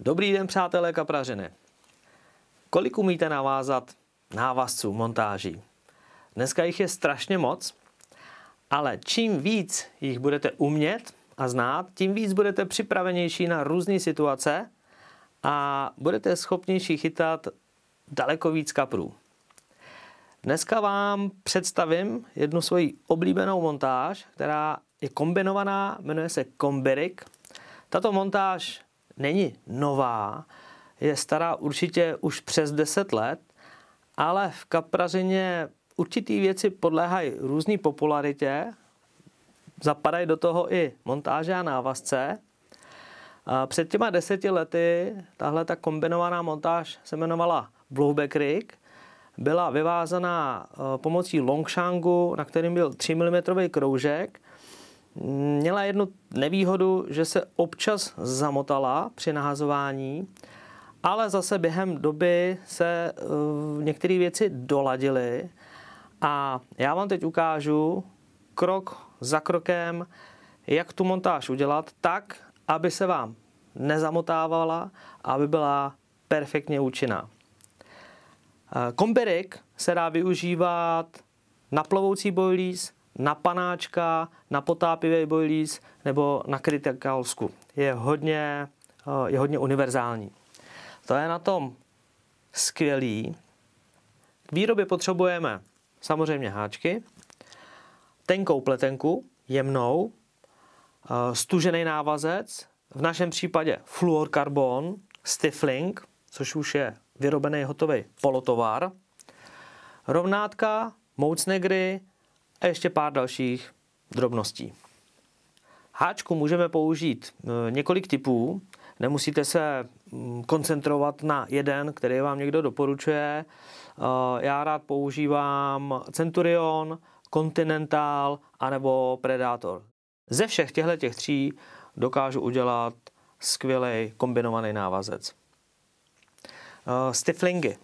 Dobrý den, přátelé kaprařiny. Kolik umíte navázat návazců, montáží? Dneska jich je strašně moc, ale čím víc jich budete umět a znát, tím víc budete připravenější na různé situace a budete schopnější chytat daleko víc kaprů. Dneska vám představím jednu svoji oblíbenou montáž, která je kombinovaná, jmenuje se Kombirik. Tato montáž není nová, je stará určitě už přes 10 let, ale v kaprařině určitý věci podléhají různé popularitě, zapadají do toho i montáže a návazce. Před těma 10 lety tahle ta kombinovaná montáž se jmenovala Blowback Rig. Byla vyvázaná pomocí longshangu, na kterým byl 3 mm kroužek. Měla jednu nevýhodu, že se občas zamotala při nahazování, ale zase během doby se některé věci doladily a já vám teď ukážu krok za krokem, jak tu montáž udělat tak, aby se vám nezamotávala a aby byla perfektně účinná. Kombirik se dá využívat na plovoucí boilies, na panáčka, na potápivý boilies nebo na kritikálsku. Je hodně univerzální. To je na tom skvělý. K výrobě potřebujeme samozřejmě háčky, tenkou pletenku, jemnou, stužený návazec, v našem případě fluorkarbon, Stifling, což už je vyrobený hotový polotovar, rovnátka, moucnegry a ještě pár dalších drobností. Háčku můžeme použít několik typů, nemusíte se koncentrovat na jeden, který vám někdo doporučuje. Já rád používám Centurion, Continental anebo Predator. Ze všech těchto tří dokážu udělat skvělý kombinovaný návazec. Stiflingy.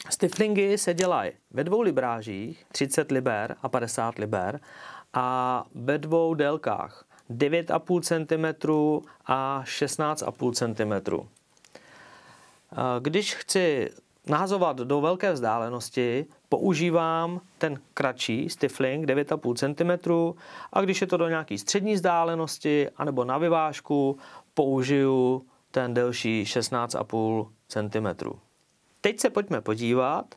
Stiflingy se dělají ve dvou librážích, 30 liber a 50 liber, a ve dvou délkách, 9,5 cm a 16,5 cm. Když chci nahazovat do velké vzdálenosti, používám ten kratší Stifling 9,5 cm a když je to do nějaké střední vzdálenosti anebo na vyvážku, použiju ten delší 16,5 cm. Teď se pojďme podívat,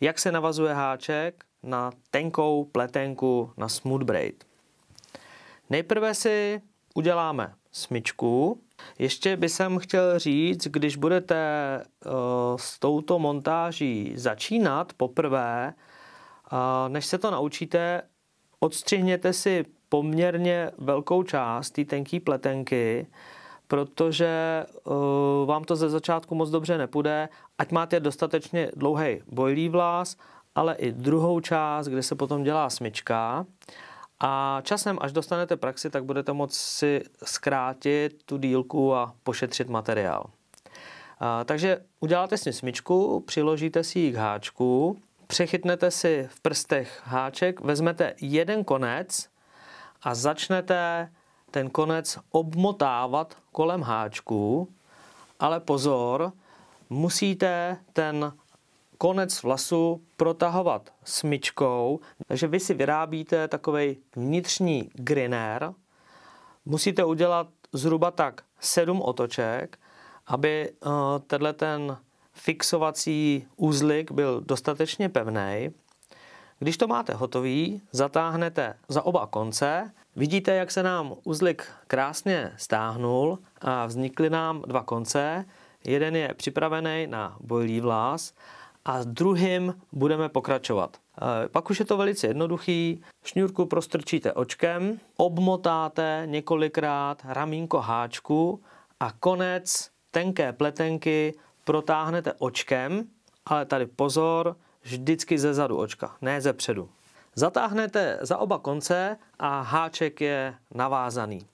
jak se navazuje háček na tenkou pletenku na smooth braid. Nejprve si uděláme smyčku. Ještě bych chtěl říct, když budete s touto montáží začínat poprvé, než se to naučíte, odstřihněte si poměrně velkou část té tenké pletenky, protože vám to ze začátku moc dobře nepůjde, ať máte dostatečně dlouhý boilí vlas, ale i druhou část, kde se potom dělá smyčka. A časem, až dostanete praxi, tak budete moct si zkrátit tu dílku a pošetřit materiál. Takže uděláte si smyčku, přiložíte si ji k háčku, přechytnete si v prstech háček, vezmete jeden konec a začnete ten konec obmotávat kolem háčku, ale pozor, musíte ten konec vlasu protahovat smyčkou, takže vy si vyrábíte takovej vnitřní grinér. Musíte udělat zhruba tak 7 otoček, aby tenhle ten fixovací uzlik byl dostatečně pevný. Když to máte hotový, zatáhnete za oba konce. Vidíte, jak se nám uzlik krásně stáhnul a vznikly nám dva konce. Jeden je připravený na boilí vlas a s druhým budeme pokračovat. Pak už je to velice jednoduchý. Šňůrku prostrčíte očkem, obmotáte několikrát ramínko háčku a konec tenké pletenky protáhnete očkem, ale tady pozor, vždycky ze zadu očka, ne ze předu. Zatáhnete za oba konce a háček je navázaný.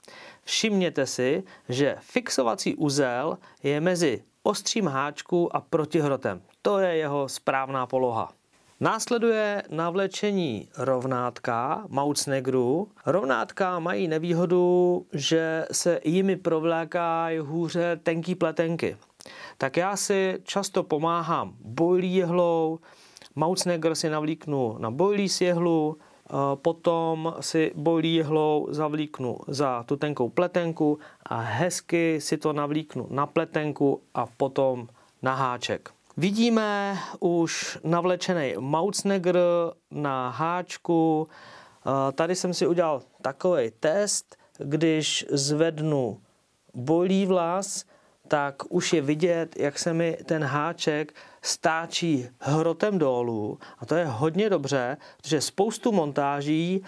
Všimněte si, že fixovací uzel je mezi ostřím háčku a protihrotem. To je jeho správná poloha. Následuje navlečení rovnátka, Moutsnagru. Rovnátka mají nevýhodu, že se jimi provlékají hůře tenký pletenky. Tak já si často pomáhám boilí jehlou, Moutsnagr si navlíknu na boilí s jehlu, potom si boilí jehlou zavlíknu za tu tenkou pletenku a hezky si to navlíknu na pletenku a potom na háček. Vidíme už navlečený Moutsnagr na háčku. Tady jsem si udělal takový test, když zvednu boilí vlas, tak už je vidět, jak se mi ten háček stáčí hrotem dolů. A to je hodně dobře, protože spoustu montáží,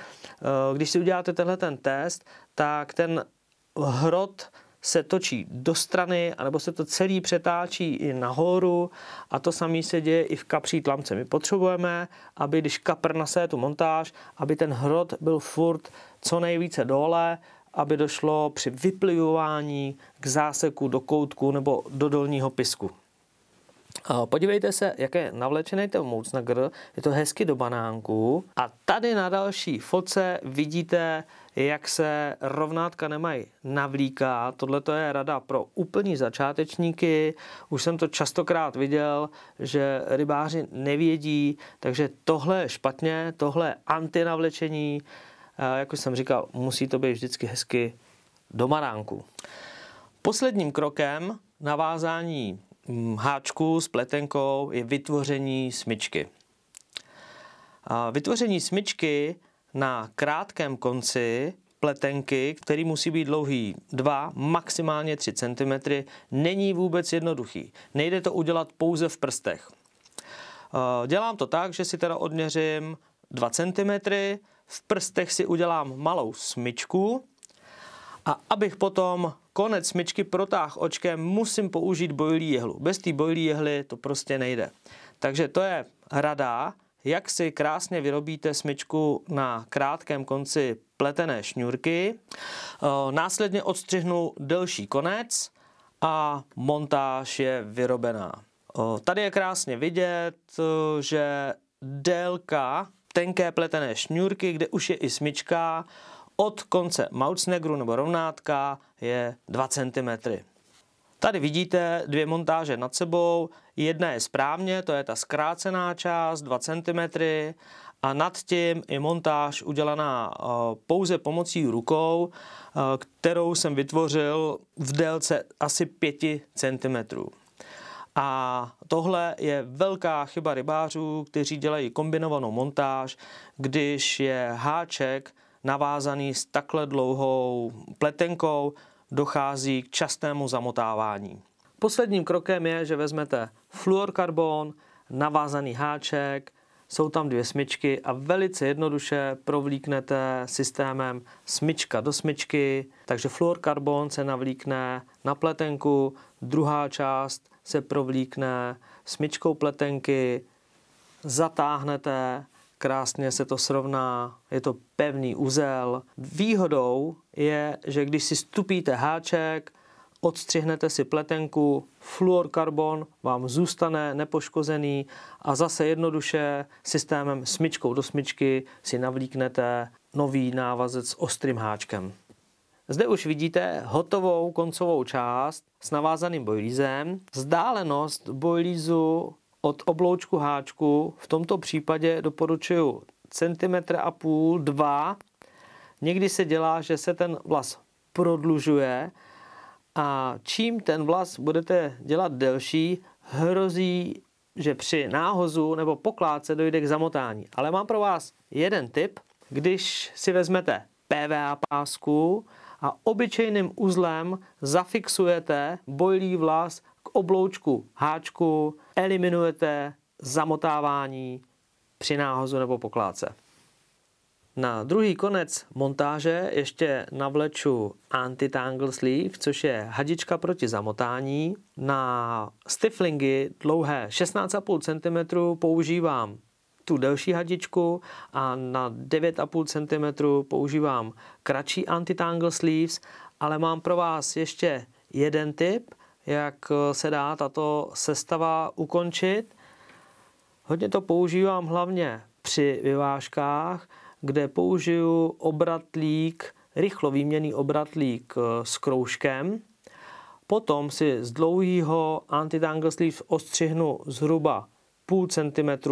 když si uděláte tenhle ten test, tak ten hrot se točí do strany, anebo se to celý přetáčí i nahoru a to samé se děje i v kapří tlamce. My potřebujeme, aby když kapr nasaje tu montáž, aby ten hrot byl furt co nejvíce dole, aby došlo při vyplivování k záseku do koutku nebo do dolního pisku. Podívejte se, jak je navlečený ten Moutsnagr, je to hezky do banánku a tady na další fotce vidíte, jak se rovnátka nemají navlíkat. Tohle je rada pro úplní začátečníky. Už jsem to častokrát viděl, že rybáři nevědí, takže tohle je špatně, tohle je antinavlečení. Jak už jsem říkal, musí to být vždycky hezky do banánku. Posledním krokem navázání háčku s pletenkou je vytvoření smyčky. Vytvoření smyčky na krátkém konci pletenky, který musí být dlouhý 2, maximálně 3 cm, není vůbec jednoduchý. Nejde to udělat pouze v prstech. Dělám to tak, že si teda odměřím 2 cm, v prstech si udělám malou smyčku a abych potom konec smyčky protáhl očkem, musím použít boilí jehlu. Bez té boilí jehly to prostě nejde. Takže to je rada, jak si krásně vyrobíte smyčku na krátkém konci pletené šňůrky. Následně odstřihnu delší konec a montáž je vyrobená. Tady je krásně vidět, že délka tenké pletené šňůrky, kde už je i smyčka, od konce Moutsnagru nebo rovnátka je 2 cm. Tady vidíte 2 montáže nad sebou, jedna je správně, to je ta zkrácená část 2 cm a nad tím je montáž udělaná pouze pomocí rukou, kterou jsem vytvořil v délce asi 5 cm. A tohle je velká chyba rybářů, kteří dělají kombinovanou montáž, když je háček navázaný s takhle dlouhou pletenkou, dochází k častému zamotávání. Posledním krokem je, že vezmete fluorkarbon, navázaný háček, jsou tam 2 smyčky a velice jednoduše provlíknete systémem smyčka do smyčky, takže fluorkarbon se navlíkne na pletenku, druhá část se provlíkne smyčkou pletenky, zatáhnete, krásně se to srovná, je to pevný uzel. Výhodou je, že když si stupíte háček, odstřihnete si pletenku, fluorkarbon vám zůstane nepoškozený a zase jednoduše systémem smyčkou do smyčky si navlíknete nový návazec s ostrým háčkem. Zde už vidíte hotovou koncovou část s navázaným boilízem. Vzdálenost boilízu od obloučku háčku v tomto případě doporučuji 1,5 cm, 2 cm. Někdy se dělá, že se ten vlas prodlužuje a čím ten vlas budete dělat delší, hrozí, že při náhozu nebo pokládce dojde k zamotání. Ale mám pro vás jeden tip. Když si vezmete PVA pásku a obyčejným uzlem zafixujete boilí vlas k obloučku háčku, eliminujete zamotávání při náhozu nebo pokládce. Na druhý konec montáže ještě navleču anti-tangle sleeve, což je hadička proti zamotání. Na stiflingy dlouhé 16,5 cm používám tu delší hadičku a na 9,5 cm používám kratší anti-tangle sleeves, ale mám pro vás ještě jeden tip, jak se dá tato sestava ukončit. Hodně to používám hlavně při vyvážkách, kde použiju obratlík, rychlovýměnný obratlík s kroužkem. Potom si z dlouhého anti-tangle sleeve ostřihnu zhruba 0,5 cm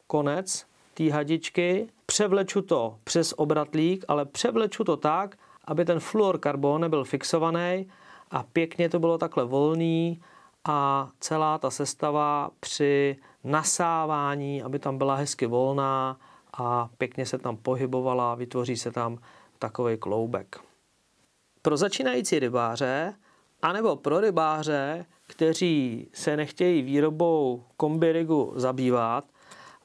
konec té hadičky. Převleču to přes obratlík, ale převleču to tak, aby ten fluorkarbon nebyl fixovaný a pěkně to bylo takhle volný a celá ta sestava při nasávání, aby tam byla hezky volná a pěkně se tam pohybovala, vytvoří se tam takový kloubek. Pro začínající rybáře anebo pro rybáře, kteří se nechtějí výrobou kombi rigu zabývat,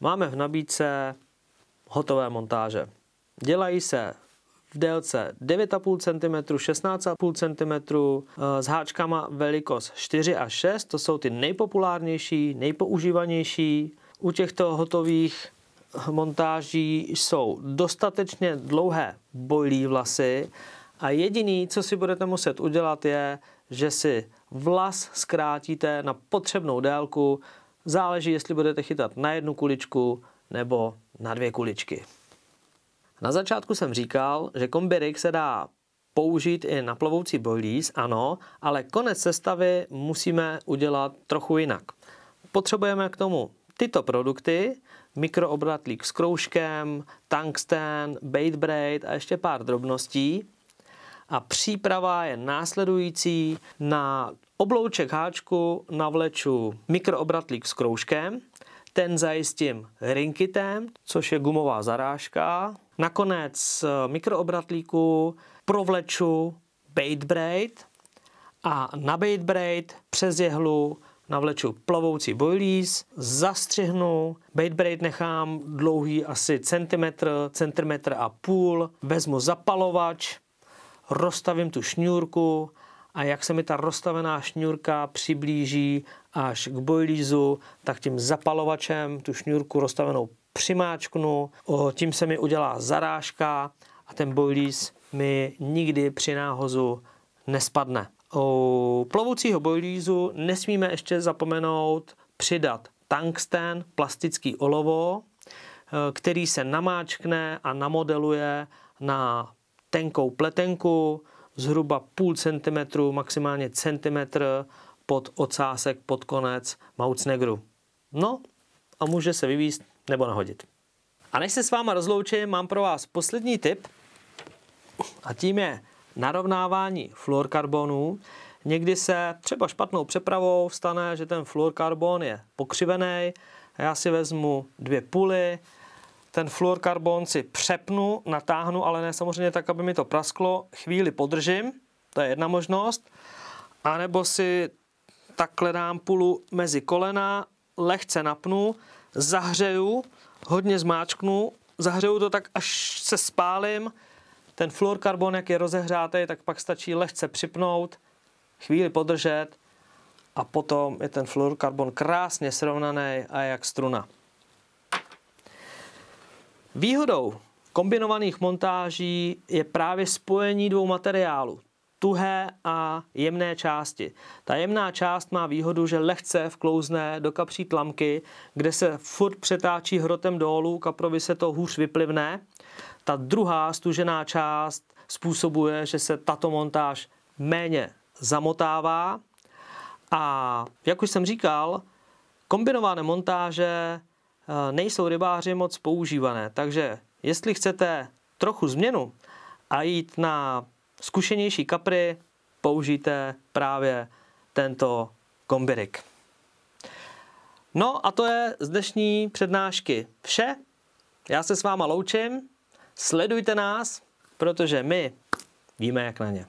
máme v nabídce hotové montáže. Dělají se v délce 9,5 cm, 16,5 cm, s háčkama velikost 4 až 6, to jsou ty nejpopulárnější, nejpoužívanější. U těchto hotových montáží jsou dostatečně dlouhé bojlí vlasy a jediný, co si budete muset udělat, je, že si vlas zkrátíte na potřebnou délku. Záleží, jestli budete chytat na 1 kuličku nebo na 2 kuličky. Na začátku jsem říkal, že kombi rig se dá použít i na plovoucí boilies, ano, ale konec sestavy musíme udělat trochu jinak. Potřebujeme k tomu tyto produkty, mikroobratlík s kroužkem, tungsten, bait braid a ještě pár drobností. A příprava je následující. Na oblouček háčku navleču mikroobratlík s kroužkem, ten zajistím rinkitem, což je gumová zarážka. Nakonec mikroobratlíku provleču bait braid a na bait braid přes jehlu navleču plovoucí boilies, zastřihnu, bait braid nechám dlouhý asi centimetr a půl, vezmu zapalovač, rozstavím tu šňůrku a jak se mi ta rozstavená šňůrka přiblíží až k boiliesu, tak tím zapalovačem tu šňůrku rozstavenou přimáčknu, tím se mi udělá zarážka a ten boilies mi nikdy při náhozu nespadne. U plovoucího boiliesu nesmíme ještě zapomenout přidat tungsten, plastický olovo, který se namáčkne a namodeluje na tenkou pletenku, zhruba 0,5 cm, maximálně centimetr pod ocásek, pod konec mouchnegru. No a může se vyvízt nebo nahodit. A než se s váma rozloučím, mám pro vás poslední tip a tím je narovnávání fluorkarbonů. Někdy se třeba špatnou přepravou stane, že ten fluorkarbon je pokřivený. Já si vezmu 2 puly, ten fluorkarbon si přepnu, natáhnu, ale ne samozřejmě tak, aby mi to prasklo, chvíli podržím, to je jedna možnost, anebo si takhle dám pulu mezi kolena, lehce napnu, zahřeju, hodně zmáčknu, zahřeju to tak, až se spálím. Ten fluorkarbon, jak je rozehřátý, tak pak stačí lehce připnout, chvíli podržet a potom je ten fluorkarbon krásně srovnaný a jak struna. Výhodou kombinovaných montáží je právě spojení 2 materiálů, tuhé a jemné části. Ta jemná část má výhodu, že lehce vklouzne do kapří tlamky, kde se furt přetáčí hrotem dolů, kaprovi se to hůř vyplivne. Ta druhá stužená část způsobuje, že se tato montáž méně zamotává. A jak už jsem říkal, kombinované montáže nejsou rybáři moc používané, takže jestli chcete trochu změnu a jít na zkušenější kapry, použijte právě tento kombi rig. No a to je z dnešní přednášky vše. Já se s váma loučím, sledujte nás, protože my víme jak na ně.